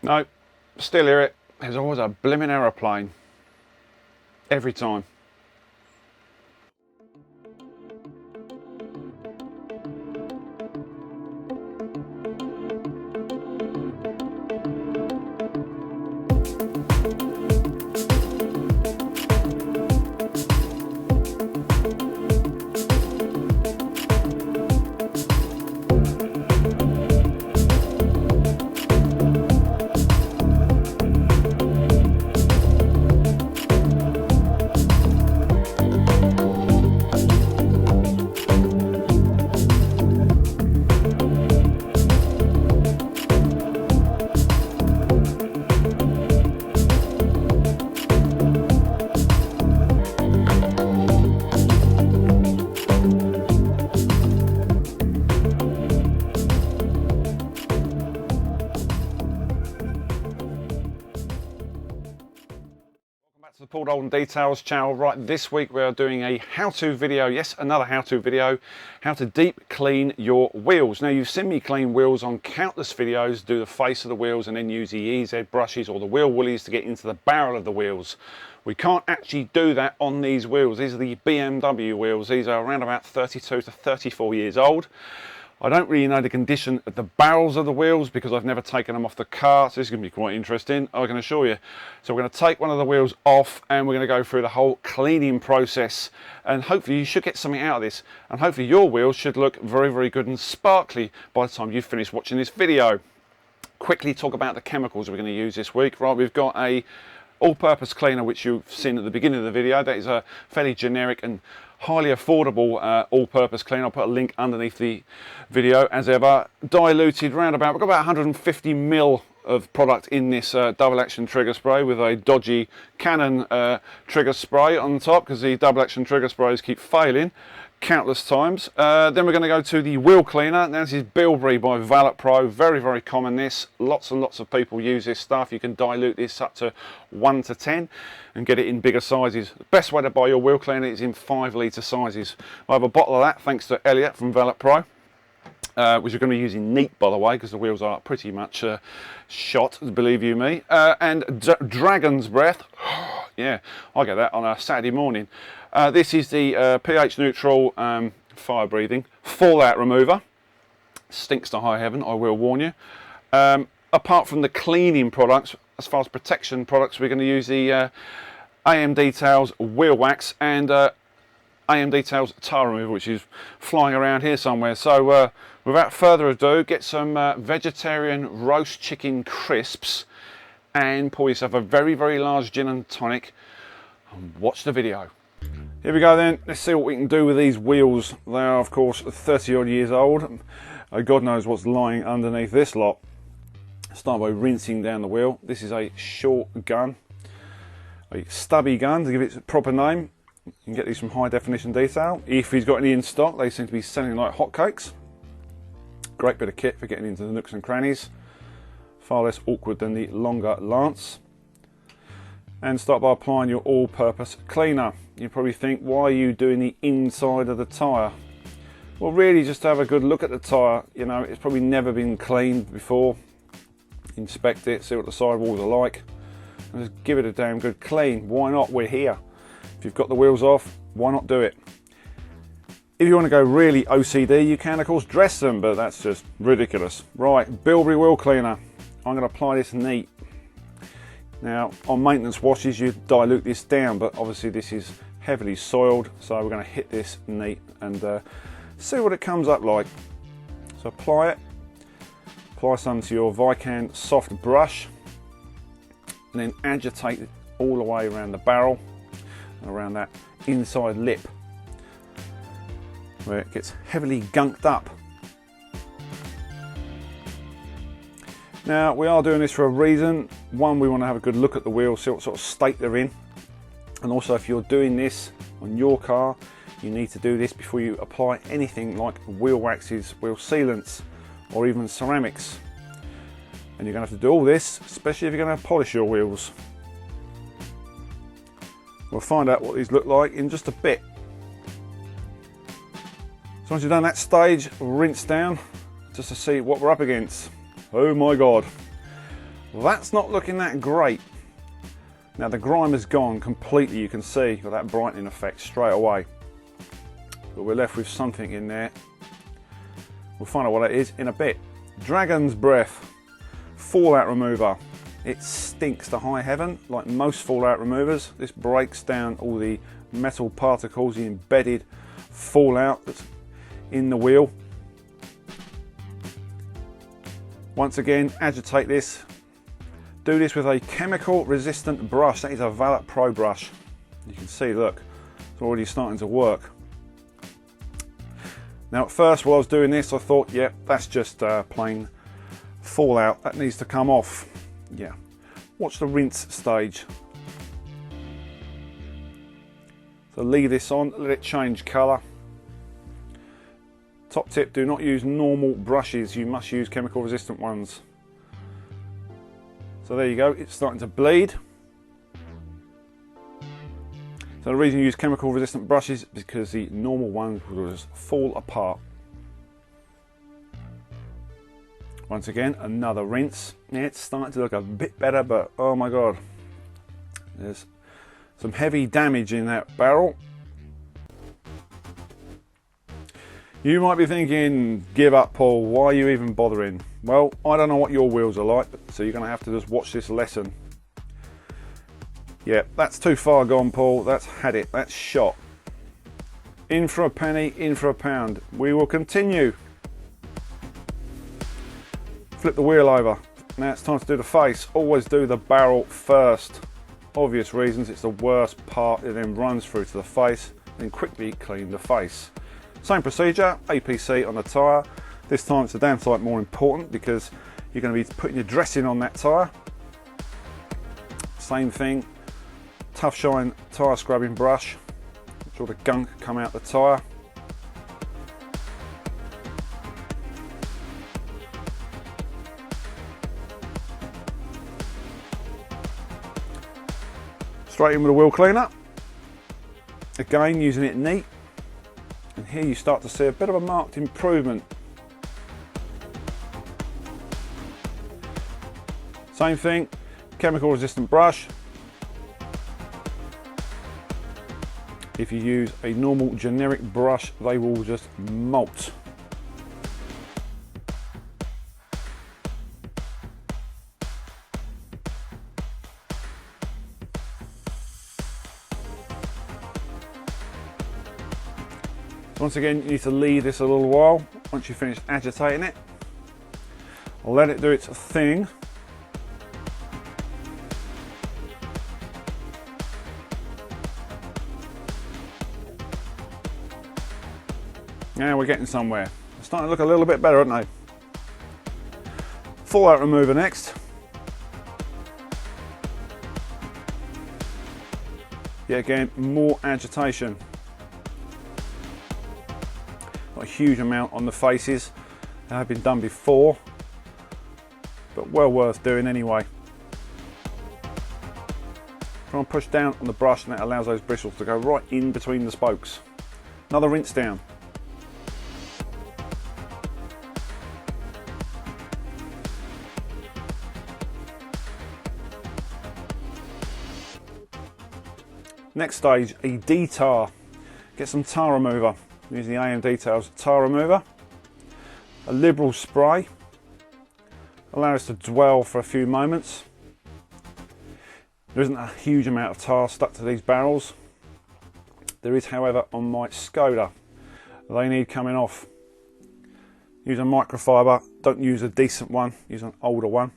No, still hear it. There's always a blimmin' aeroplane. Every time. To the Dolden Details channel. Right, this week we are doing a how-to video. Yes, another how-to video. How to deep clean your wheels. Now, you've seen me clean wheels on countless videos, do the face of the wheels and then use the EZ brushes or the wheel woolies to get into the barrel of the wheels. We can't actually do that on these wheels. These are the BMW wheels. These are around about 32 to 34 years old. I don't really know the condition of the barrels of the wheels because I've never taken them off the car, so this is going to be quite interesting, I can assure you. So we're going to take one of the wheels off and we're going to go through the whole cleaning process, and hopefully you should get something out of this, and hopefully your wheels should look very, very good and sparkly by the time you've finished watching this video. Quickly talk about the chemicals we're going to use this week. Right, we've got a all-purpose cleaner which you've seen at the beginning of the video. That is a fairly generic and highly affordable all-purpose cleaner. I'll put a link underneath the video as ever. Diluted roundabout, we've got about 150 ml of product in this double action trigger spray with a dodgy Canon trigger spray on top because the double action trigger sprays keep failing countless times. Then we're going to go to the wheel cleaner. Now this is Bilberry by ValetPRO. Very, very common this. Lots and lots of people use this stuff. You can dilute this up to 1 to 10 and get it in bigger sizes. The best way to buy your wheel cleaner is in 5 litre sizes. I have a bottle of that thanks to Elliot from ValetPRO, which you're going to be using neat, by the way, because the wheels are pretty much shot, believe you me. And Dragon's Breath. Yeah, I get that on a Saturday morning. This is the pH neutral fire breathing fallout remover. Stinks to high heaven, I will warn you. Apart from the cleaning products, as far as protection products, we're going to use the AM Details wheel wax and AM Details tire remover, which is flying around here somewhere. So without further ado, get some vegetarian roast chicken crisps and pour yourself a very, very large gin and tonic and watch the video. Here we go then, let's see what we can do with these wheels. They are of course 30 odd years old. God knows what's lying underneath this lot. Start by rinsing down the wheel. This is a short gun, a stubby gun to give it a proper name. You can get these from High Definition Detail. If he's got any in stock, they seem to be selling like hotcakes. Great bit of kit for getting into the nooks and crannies. Far less awkward than the longer lance. And start by applying your all-purpose cleaner. You probably think, why are you doing the inside of the tyre? Well, really just to have a good look at the tyre. You know, it's probably never been cleaned before. Inspect it, see what the sidewalls are like, and just give it a damn good clean. Why not? We're here. If you've got the wheels off, why not do it? If you want to go really OCD, you can of course dress them, but that's just ridiculous. Right, Bilberry wheel cleaner. I'm going to apply this neat. Now on maintenance washes you dilute this down, but obviously this is heavily soiled, so we're going to hit this neat and see what it comes up like. So apply it. Apply some to your Vicand soft brush and then agitate it all the way around the barrel and around that inside lip where it gets heavily gunked up. Now we are doing this for a reason. One, we want to have a good look at the wheels, see what sort of state they're in, and also if you're doing this on your car, you need to do this before you apply anything like wheel waxes, wheel sealants, or even ceramics. And you're going to have to do all this, especially if you're going to polish your wheels. We'll find out what these look like in just a bit. So once you've done that stage, rinse down just to see what we're up against. Oh my God. Well, that's not looking that great. Now the grime has gone completely, you can see, got that brightening effect straight away. But we're left with something in there. We'll find out what it is in a bit. Dragon's Breath Fallout Remover. It stinks to high heaven, like most fallout removers. This breaks down all the metal particles, the embedded fallout that's in the wheel. Once again, agitate this. Do this with a chemical resistant brush. That is a ValetPRO brush. You can see, look, it's already starting to work. Now at first while I was doing this, I thought, yeah, that's just plain fallout. That needs to come off. Yeah. Watch the rinse stage. So leave this on, let it change colour. Top tip, do not use normal brushes. You must use chemical resistant ones. So there you go, it's starting to bleed. So the reason you use chemical resistant brushes is because the normal ones will just fall apart. Once again, another rinse. Yeah, it's starting to look a bit better, but oh my god, there's some heavy damage in that barrel. You might be thinking, give up Paul, why are you even bothering? Well, I don't know what your wheels are like, so you're going to have to just watch this lesson. Yeah, that's too far gone, Paul. That's had it. That's shot. In for a penny, in for a pound. We will continue. Flip the wheel over. Now it's time to do the face. Always do the barrel first. Obvious reasons, it's the worst part. It then runs through to the face. Then quickly clean the face. Same procedure, APC on the tyre. This time it's a damn sight more important because you're going to be putting your dressing on that tyre. Same thing. Tough Shine tyre scrubbing brush, make sure the gunk come out the tyre. Straight in with a wheel cleaner. Again, using it neat. And here you start to see a bit of a marked improvement. Same thing, chemical resistant brush. If you use a normal generic brush, they will just molt. Once again, you need to leave this a little while. Once you finish agitating it, let it do its thing. Now we're getting somewhere. It's starting to look a little bit better, aren't they? Fallout remover next. Yet again, more agitation. Not a huge amount on the faces. They have been done before, but well worth doing anyway. Try and push down on the brush and that allows those bristles to go right in between the spokes. Another rinse down. Next stage, a D-tar. Get some tar remover. Using the AM Details tar remover. A liberal spray. Allow us to dwell for a few moments. There isn't a huge amount of tar stuck to these barrels. There is, however, on my Skoda. They need coming off. Use a microfiber. Don't use a decent one. Use an older one.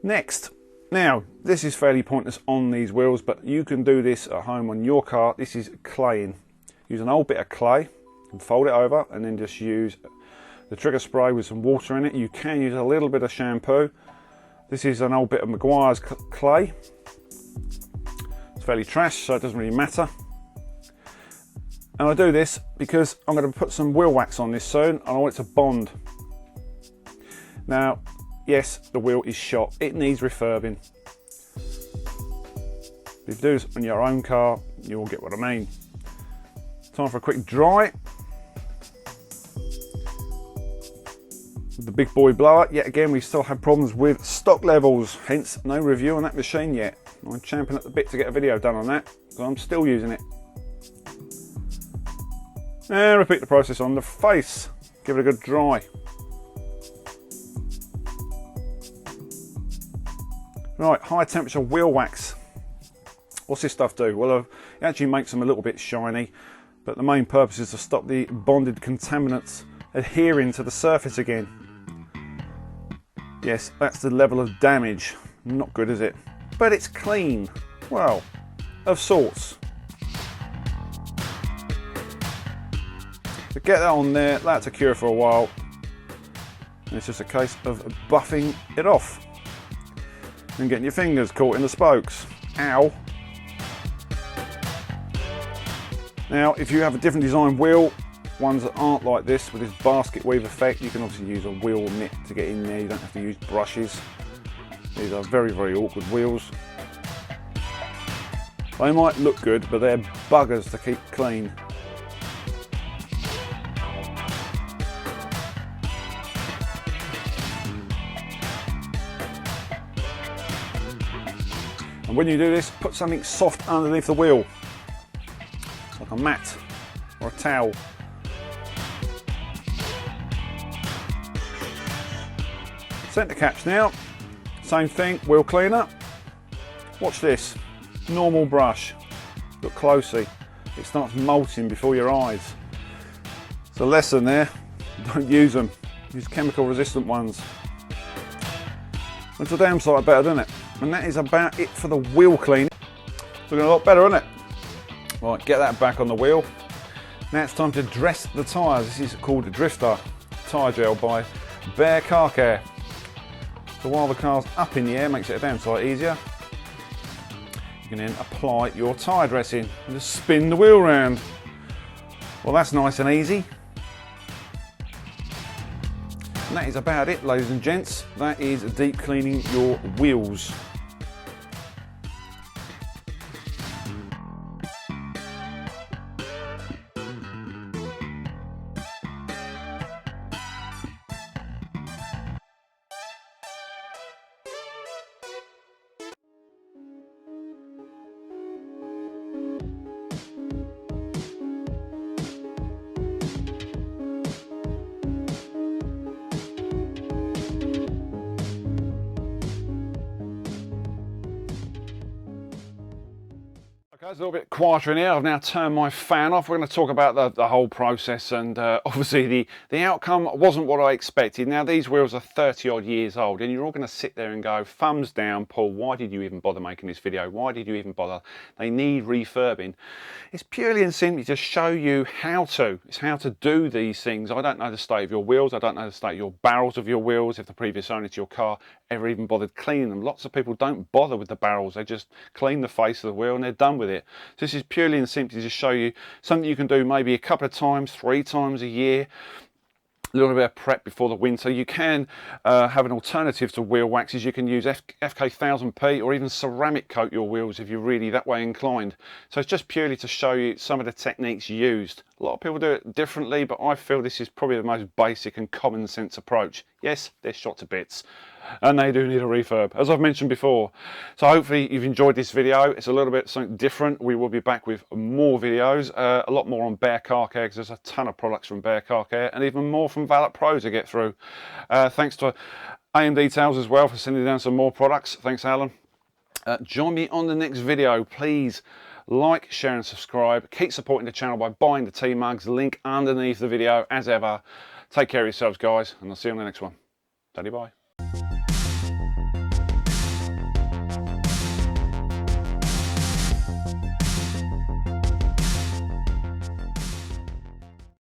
Next. Now, this is fairly pointless on these wheels, but you can do this at home on your car. This is claying. Use an old bit of clay and fold it over and then just use the trigger spray with some water in it. You can use a little bit of shampoo. This is an old bit of Maguire's clay. It's fairly trash, so it doesn't really matter. And I do this because I'm going to put some wheel wax on this soon and I want it to bond. Now, yes, the wheel is shot. It needs refurbing. If you do this on your own car, you'll get what I mean. Time for a quick dry. The big boy blower, yet again we still have problems with stock levels, hence no review on that machine yet. I'm champing at the bit to get a video done on that, so I'm still using it. And repeat the process on the face, give it a good dry. Right, high temperature wheel wax. What's this stuff do? Well, it actually makes them a little bit shiny, but the main purpose is to stop the bonded contaminants adhering to the surface again. Yes, that's the level of damage. Not good, is it? But it's clean. Well, of sorts. So get that on there, let it cure for a while. And it's just a case of buffing it off and getting your fingers caught in the spokes. Ow. Now, if you have a different design wheel, ones that aren't like this with this basket weave effect, you can obviously use a wheel nip to get in there. You don't have to use brushes. These are very, very awkward wheels. They might look good, but they're buggers to keep clean. And when you do this, put something soft underneath the wheel, like a mat or a towel. Centre caps now, same thing, wheel cleaner. Watch this, normal brush, look closely, it starts molting before your eyes. It's a lesson there, don't use them, use chemical resistant ones. Looks a damn sight better, doesn't it? And that is about it for the wheel cleaning. Looking a lot better, isn't it? Right, get that back on the wheel. Now it's time to dress the tyres. This is called Drifter Tyre Gel by Bear Car Care. So while the car's up in the air, makes it a damn sight easier. You can then apply your tyre dressing and just spin the wheel round. Well, that's nice and easy. And that is about it, ladies and gents. That is deep cleaning your wheels. Okay, it's a little bit quieter in here. I've now turned my fan off. We're going to talk about the whole process, and obviously the outcome wasn't what I expected. Now, these wheels are 30 odd years old, and you're all going to sit there and go, thumbs down, Paul, why did you even bother making this video? Why did you even bother? They need refurbing. It's purely and simply to show you how to. It's how to do these things. I don't know the state of your wheels. I don't know the state of your barrels of your wheels, if the previous owner to your car ever even bothered cleaning them. Lots of people don't bother with the barrels. They just clean the face of the wheel and they're done with it. So this is purely and simply to show you something you can do maybe a couple of times, 3 times a year. A little bit of prep before the winter. You can have an alternative to wheel waxes. You can use FK 1000P or even ceramic coat your wheels if you're really that way inclined. So it's just purely to show you some of the techniques used. A lot of people do it differently, but I feel this is probably the most basic and common sense approach. Yes, they're shot to bits and they do need a refurb, as I've mentioned before. So hopefully you've enjoyed this video. It's a little bit something different. We will be back with more videos, a lot more on Bear Car Care, because there's a ton of products from Bear Car Care and even more from ValetPRO to get through. Thanks to AM Details as well for sending down some more products. Thanks, Alan. Join me on the next video. Please like, share and subscribe. Keep supporting the channel by buying the tea mugs, link underneath the video as ever. Take care of yourselves, guys, and I'll see you on the next one. Daddy, bye.